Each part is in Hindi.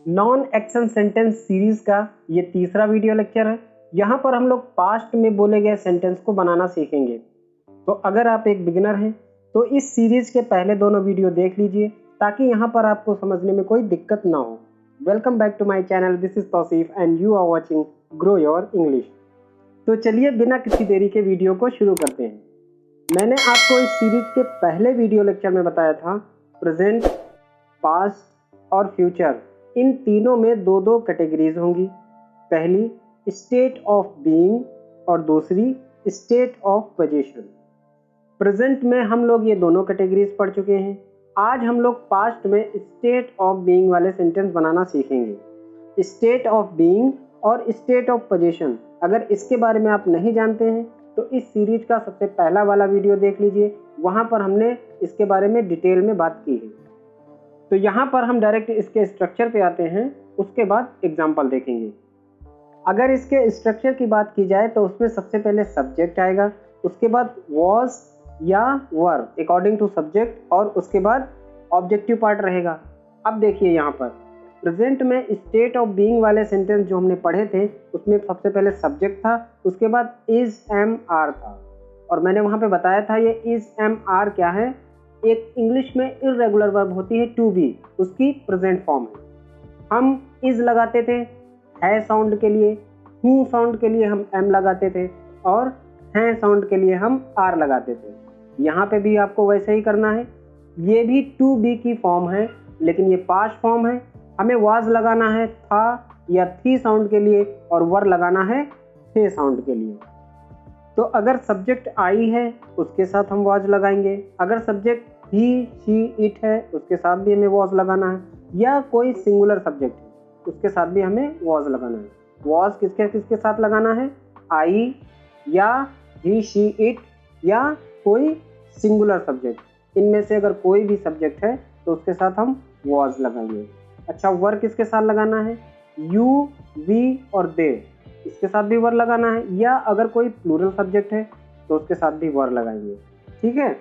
नॉन एक्शन सेंटेंस सीरीज का ये तीसरा वीडियो लेक्चर है। यहाँ पर हम लोग पास्ट में बोले गए सेंटेंस को बनाना सीखेंगे। तो अगर आप एक बिगिनर हैं तो इस सीरीज के पहले दोनों वीडियो देख लीजिए ताकि यहाँ पर आपको समझने में कोई दिक्कत ना हो। Welcome back to my channel, this is Tauseef and you are watching grow your English. तो चलिए बिना किसी देरी के वीडियो को शुरू करते हैं। मैंने आपको इस सीरीज के पहले वीडियो लेक्चर में बताया था प्रेजेंट, पास्ट और फ्यूचर, इन तीनों में दो दो कैटेगरीज होंगी। पहली स्टेट ऑफ बीइंग और दूसरी स्टेट ऑफ पोजीशन। प्रेजेंट में हम लोग ये दोनों कैटेगरीज पढ़ चुके हैं। आज हम लोग पास्ट में स्टेट ऑफ बीइंग वाले सेंटेंस बनाना सीखेंगे। स्टेट ऑफ बीइंग और स्टेट ऑफ पोजीशन, अगर इसके बारे में आप नहीं जानते हैं तो इस सीरीज का सबसे पहला वाला वीडियो देख लीजिए, वहाँ पर हमने इसके बारे में डिटेल में बात की है। तो यहाँ पर हम डायरेक्ट इसके स्ट्रक्चर पे आते हैं, उसके बाद एग्जाम्पल देखेंगे। अगर इसके स्ट्रक्चर की बात की जाए तो उसमें सबसे पहले सब्जेक्ट आएगा, उसके बाद वॉज या वर अकॉर्डिंग टू सब्जेक्ट, और उसके बाद ऑब्जेक्टिव पार्ट रहेगा। अब देखिए यहाँ पर प्रेजेंट में स्टेट ऑफ बीइंग वाले सेंटेंस जो हमने पढ़े थे उसमें सबसे पहले सब्जेक्ट था, उसके बाद इज एम आर था। और मैंने वहाँ पे बताया था ये इज एम आर क्या है, एक इंग्लिश में इर्रेगुलर वर्ब होती है टू बी, उसकी प्रेजेंट फॉर्म है। हम इज लगाते थे है साउंड के लिए, हूँ साउंड के लिए हम एम लगाते थे, और हैं साउंड के लिए हम आर लगाते थे। यहाँ पे भी आपको वैसे ही करना है। ये भी टू बी की फॉर्म है लेकिन ये पास्ट फॉर्म है। हमें वाज लगाना है था या थी साउंड के लिए, और वर लगाना है थे साउंड के लिए। तो अगर सब्जेक्ट आई है उसके साथ हम वाज लगाएंगे, अगर सब्जेक्ट ही शी इट है उसके साथ भी हमें वाज लगाना है, या कोई सिंगुलर सब्जेक्ट है उसके साथ भी हमें वाज लगाना है। वाज किसके किसके साथ लगाना है, आई या ही शी इट या कोई सिंगुलर सब्जेक्ट, इनमें से अगर कोई भी सब्जेक्ट है तो उसके साथ हम वाज लगाएंगे। अच्छा, वर किसके साथ लगाना है, यू, वी और दे, इसके साथ भी वर लगाना है, या अगर कोई प्लूरल सब्जेक्ट है तो उसके साथ भी वर लगाएंगे। ठीक है।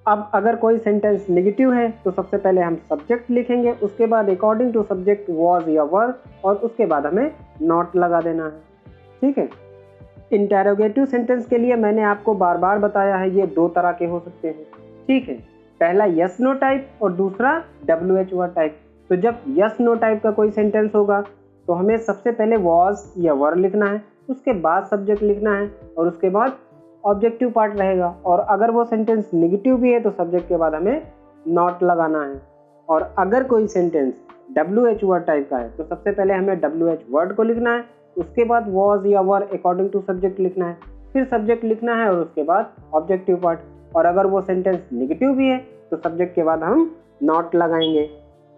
अब अगर कोई सेंटेंस नेगेटिव है तो सबसे पहले हम सब्जेक्ट लिखेंगे, उसके बाद अकॉर्डिंग टू सब्जेक्ट वाज या वर, और उसके बाद हमें नॉट लगा देना है। ठीक है। इंटेरोगेटिव सेंटेंस के लिए मैंने आपको बार बार बताया है ये दो तरह के हो सकते हैं। ठीक है। पहला यस नो टाइप और दूसरा WH वर्ड टाइप। तो जब यस नो टाइप का कोई सेंटेंस होगा तो हमें सबसे पहले वाज या वर लिखना है, उसके बाद सब्जेक्ट लिखना है, और उसके बाद ऑब्जेक्टिव पार्ट रहेगा। और अगर वो सेंटेंस नेगेटिव भी है तो सब्जेक्ट के बाद हमें नॉट लगाना है। और अगर कोई सेंटेंस WH वर्ड टाइप का है तो सबसे पहले हमें WH वर्ड को लिखना है, उसके बाद वाज या वर अकॉर्डिंग टू सब्जेक्ट लिखना है, फिर सब्जेक्ट लिखना है और उसके बाद ऑब्जेक्टिव पार्ट। और अगर वो सेंटेंस नेगेटिव भी है तो सब्जेक्ट के बाद हम नॉट लगाएंगे।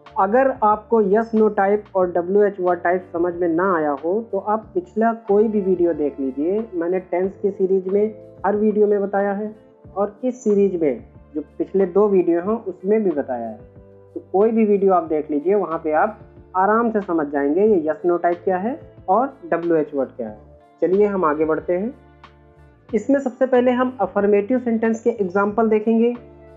अगर आपको यस नो टाइप और WH वर्ड टाइप समझ में ना आया हो तो आप पिछला कोई भी वीडियो देख लीजिए। मैंने टेंस की सीरीज में हर वीडियो में बताया है, और इस सीरीज में जो पिछले दो वीडियो हैं उसमें भी बताया है। तो कोई भी वीडियो आप देख लीजिए, वहाँ पे आप आराम से समझ जाएंगे ये यस नो टाइप क्या है और WH वर्ड क्या है। चलिए हम आगे बढ़ते हैं। इसमें सबसे पहले हम अफर्मेटिव सेंटेंस के एग्जाम्पल देखेंगे।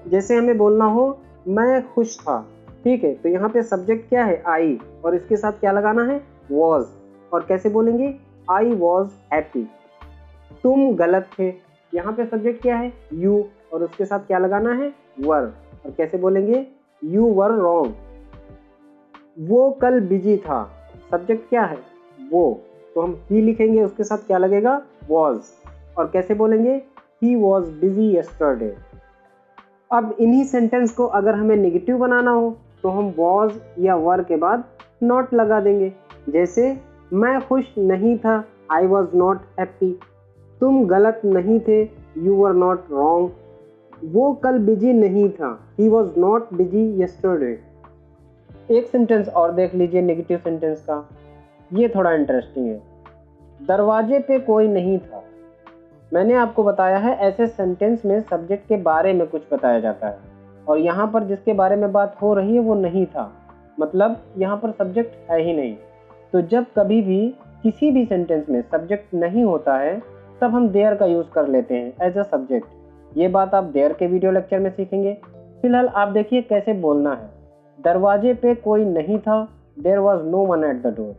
जैसे हमें बोलना हो मैं खुश था। ठीक है। तो यहाँ पे सब्जेक्ट क्या है, आई, और इसके साथ क्या लगाना है, वॉज। और कैसे बोलेंगे, आई वॉज हैप्पी। तुम गलत थे, यहाँ पे सब्जेक्ट क्या है, यू, और उसके साथ क्या लगाना है, वर। और कैसे बोलेंगे, यू वर रॉन्ग। वो कल बिजी था, सब्जेक्ट क्या है, वो, तो हम ही लिखेंगे, उसके साथ क्या लगेगा, वॉज। और कैसे बोलेंगे, ही वॉज बिजी यस्टरडे। अब इन्हीं सेंटेंस को अगर हमें नेगेटिव बनाना हो तो हम वॉज या वर के बाद नॉट लगा देंगे। जैसे मैं खुश नहीं था, आई वॉज नॉट हैप्पी। तुम गलत नहीं थे, यू वर नॉट रॉन्ग। वो कल बिजी नहीं था, he was not busy yesterday. एक सेंटेंस और देख लीजिए नेगेटिव सेंटेंस का, ये थोड़ा इंटरेस्टिंग है। दरवाजे पे कोई नहीं था। मैंने आपको बताया है ऐसे सेंटेंस में सब्जेक्ट के बारे में कुछ बताया जाता है, और यहाँ पर जिसके बारे में बात हो रही है वो नहीं था, मतलब यहाँ पर सब्जेक्ट है ही नहीं। तो जब कभी भी किसी भी सेंटेंस में सब्जेक्ट नहीं होता है तब हम देयर का यूज़ कर लेते हैं एज अ सब्जेक्ट। ये बात आप देयर के वीडियो लेक्चर में सीखेंगे। फिलहाल आप देखिए कैसे बोलना है। दरवाजे पे कोई नहीं था, there was no one at the door.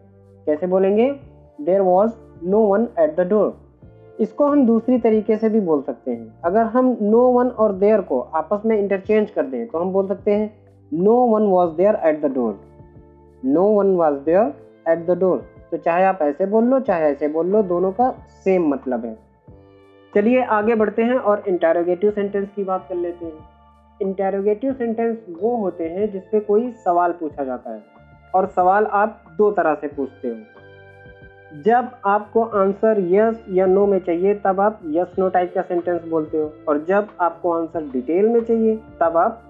कैसे बोलेंगे? There was no one at the door. इसको हम दूसरी तरीके से भी बोल सकते हैं। अगर हम नो वन और देयर को आपस में इंटरचेंज कर दें तो हम बोल सकते हैं no one was there at the door. No one was there at the door. तो चाहे आप ऐसे बोल लो चाहे ऐसे बोल लो, दोनों का सेम मतलब है। चलिए आगे बढ़ते हैं और इंटरोगेटिव सेंटेंस की बात कर लेते हैं। इंटरोगेटिव सेंटेंस वो होते हैं जिसपे कोई सवाल पूछा जाता है और सवाल आप दो तरह से पूछते हो। जब आपको आंसर यस या नो में चाहिए तब आप यस नो टाइप का सेंटेंस बोलते हो, और जब आपको आंसर डिटेल में चाहिए तब आप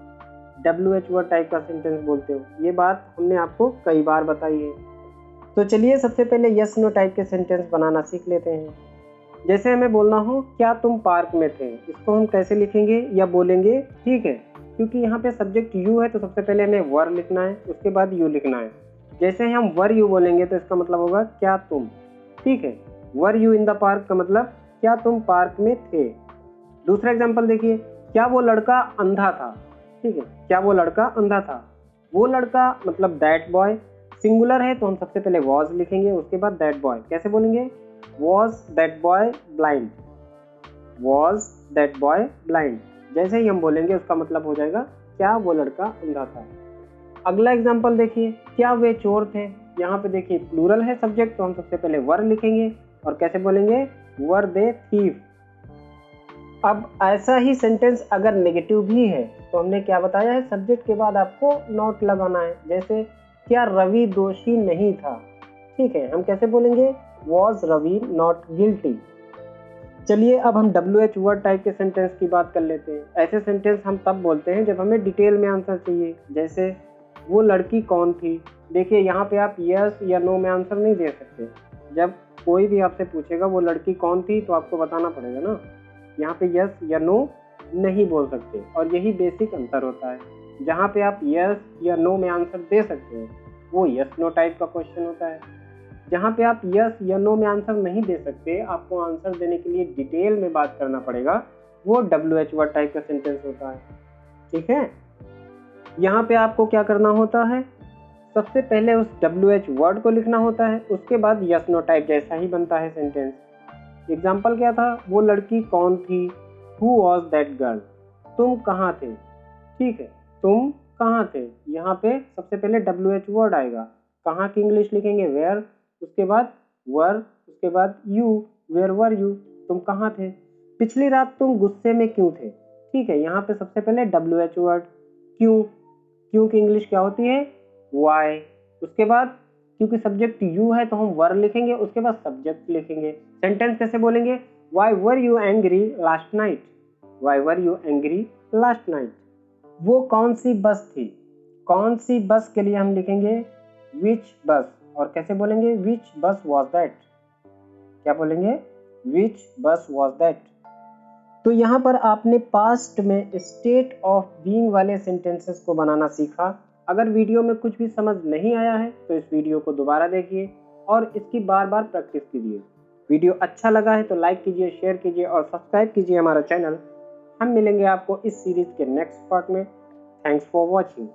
WH वर्ड टाइप का सेंटेंस बोलते हो। ये बात हमने आपको कई बार बताई है। तो चलिए सबसे पहले यस नो टाइप के सेंटेंस बनाना सीख लेते हैं। जैसे हमें बोलना हो क्या तुम पार्क में थे, इसको हम कैसे लिखेंगे या बोलेंगे? ठीक है, क्योंकि यहाँ पे सब्जेक्ट यू है तो सबसे पहले हमें वर लिखना है, उसके बाद यू लिखना है। जैसे ही हम वर यू बोलेंगे तो इसका मतलब होगा क्या तुम। ठीक है, were you in the park का मतलब क्या तुम पार्क में थे। दूसरा एग्जाम्पल देखिए, क्या वो लड़का अंधा था। ठीक है, क्या वो लड़का अंधा था। वो लड़का मतलब दैट बॉय, सिंगुलर है तो हम सबसे पहले वॉज लिखेंगे, उसके बाद दैट बॉय। कैसे बोलेंगे? Was that boy blind. Was that boy blind. जैसे ही हम बोलेंगे उसका मतलब हो जाएगा क्या वो लड़का अंधा था। अगला एग्जाम्पल देखिए, क्या वे चोर थे। यहाँ पे देखिए प्लूरल है सब्जेक्ट तो हम सबसे पहले वर लिखेंगे और कैसे बोलेंगे? वर दे थीफ। अब ऐसा ही सेंटेंस अगर नेगेटिव भी है तो हमने क्या बताया है? सब्जेक्ट के बाद आपको नॉट लगाना है। जैसे क्या रवि दोषी नहीं था। ठीक है, हम कैसे बोलेंगे? Was Ravi not guilty. चलिए अब हम WH वर्ड टाइप के सेंटेंस की बात कर लेते हैं। ऐसे सेंटेंस हम तब बोलते हैं जब हमें डिटेल में आंसर चाहिए। जैसे वो लड़की कौन थी। देखिए यहाँ पे आप यस या नो में आंसर नहीं दे सकते। जब कोई भी आपसे पूछेगा वो लड़की कौन थी तो आपको बताना पड़ेगा ना। यहाँ पे यस या नो नहीं बोल सकते, और यही बेसिक अंतर होता है। जहाँ पे आप यस या नो में आंसर दे सकते हैं वो यस नो टाइप का क्वेश्चन होता है। जहाँ पे आप यस या नो में आंसर नहीं दे सकते, आपको आंसर देने के लिए डिटेल में बात करना पड़ेगा, वो WH वर्ड टाइप का सेंटेंस होता है। ठीक है, यहाँ पे आपको क्या करना होता है? सबसे पहले उस WH वर्ड को लिखना होता है, उसके बाद यस नो टाइप जैसा ही बनता है सेंटेंस। एग्जाम्पल क्या था? वो लड़की कौन थी। Who was that girl. तुम कहाँ थे। ठीक है, तुम कहाँ थे। यहाँ पे सबसे पहले WH वर्ड आएगा, कहाँ की इंग्लिश लिखेंगे? वेयर, उसके बाद वर, उसके बाद यू, वेयर वर यू, तुम कहाँ थे। पिछली रात तुम गुस्से में क्यों थे। ठीक है, यहाँ पे सबसे पहले WH वर्ड क्यों। क्यों की इंग्लिश क्या होती है? वाई। उसके बाद क्योंकि सब्जेक्ट यू है तो हम वर लिखेंगे, उसके बाद सब्जेक्ट लिखेंगे। सेंटेंस कैसे बोलेंगे? Why were you angry last night. Why were you angry last night. वो कौन सी बस थी। कौन सी बस के लिए हम लिखेंगे विच बस, और कैसे बोलेंगे? विच बस वॉज दैट। क्या बोलेंगे? विच बस वॉज दैट। तो यहाँ पर आपने पास्ट में स्टेट ऑफ बीइंग वाले सेंटेंसेस को बनाना सीखा। अगर वीडियो में कुछ भी समझ नहीं आया है तो इस वीडियो को दोबारा देखिए और इसकी बार बार प्रैक्टिस कीजिए। वीडियो अच्छा लगा है तो लाइक कीजिए, शेयर कीजिए और सब्सक्राइब कीजिए हमारा चैनल। हम मिलेंगे आपको इस सीरीज के नेक्स्ट पार्ट में। Thanks for watching.